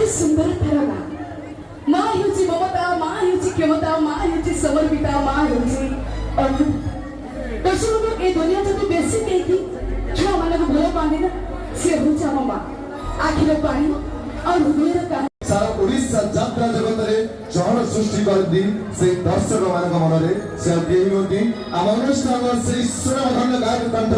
କେତେ ସୁନ୍ଦର ଧାରଣା। ମା ହେଉଛି ମମତା, ମା ହେଉଛି କ୍ଷମତା, ମା ହେଉଛି ସମର୍ପିତା, ମା ହେଉଛି ଅମୃତ। ଦର୍ଶକ ଏ ଦୁନିଆ ଯଦି ବେଶୀ ଦେଇକି ଛୁଆମାନଙ୍କୁ ଭଲ ପାଆନ୍ତି ନା, ସିଏ ହେଉଛି ଆମ ମା। ଆଖିର ପାଣି ଆଉ ହୃଦୟର କାହାଣୀ। सारा ओडिशा यात्रा जगत में चहल सृष्टि करती से दर्शक मान मन से होती आम अनुष्ठान से स्वरधन गायक कंठ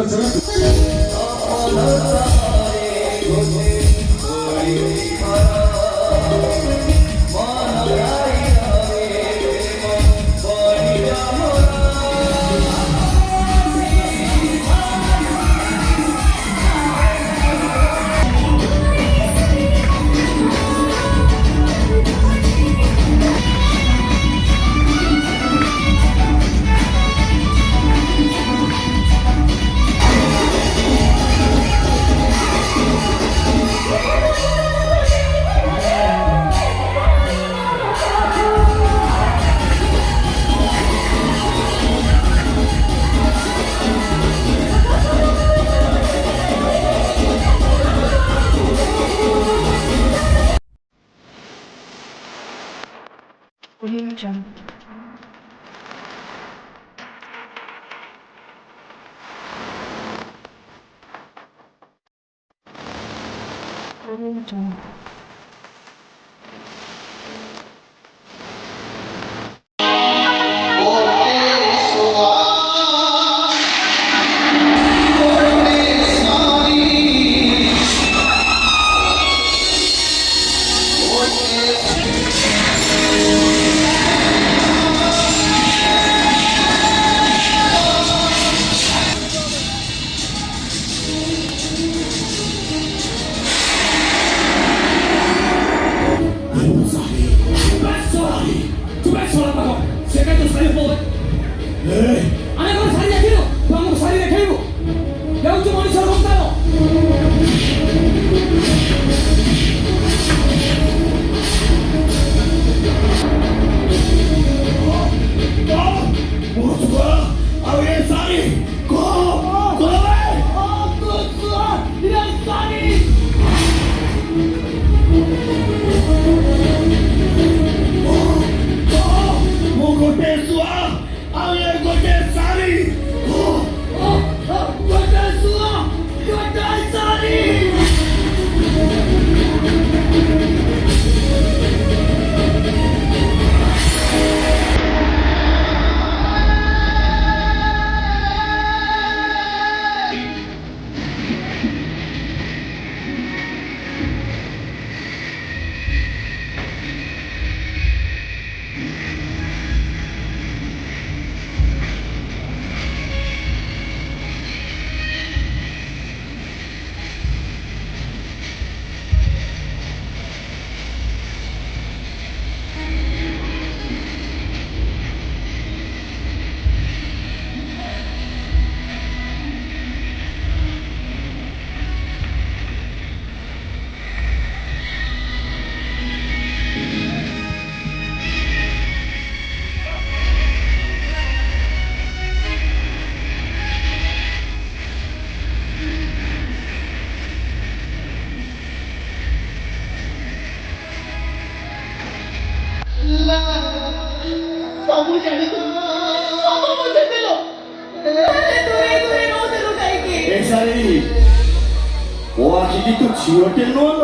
झीलटे नुह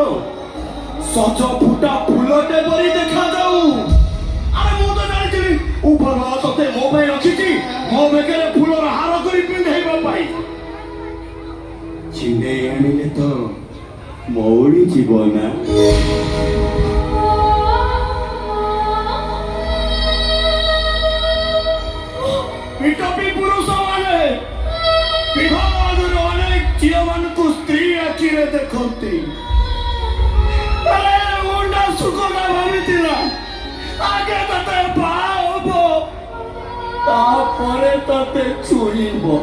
सज फुटा फुलटे परी देखा जाऊ। अरे मु तो जानी ऊपर तते मो पे रखी मो बेकरे फुलर हार करी पिंधाइबा पाई छिंडे आनिले तो मौड़ी जीव ना। पिटपी पुरुष माने विवाह अनेक झील मान को स्त्री आखिरे देखती मुंडा सुखना भाविला आगे तते पाओ तापरे तते छुईबो।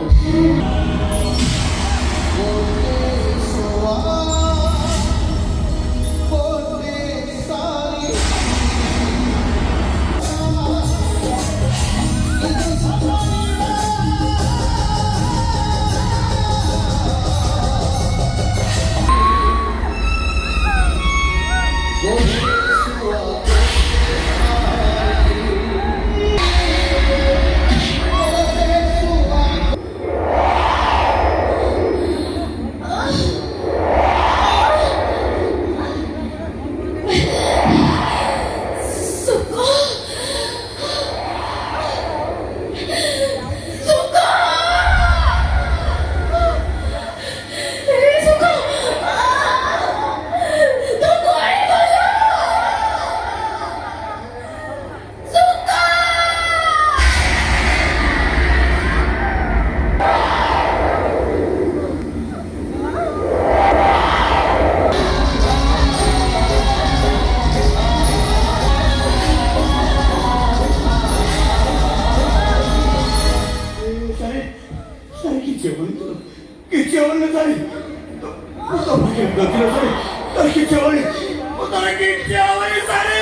किचवलं सारी किचवली सारी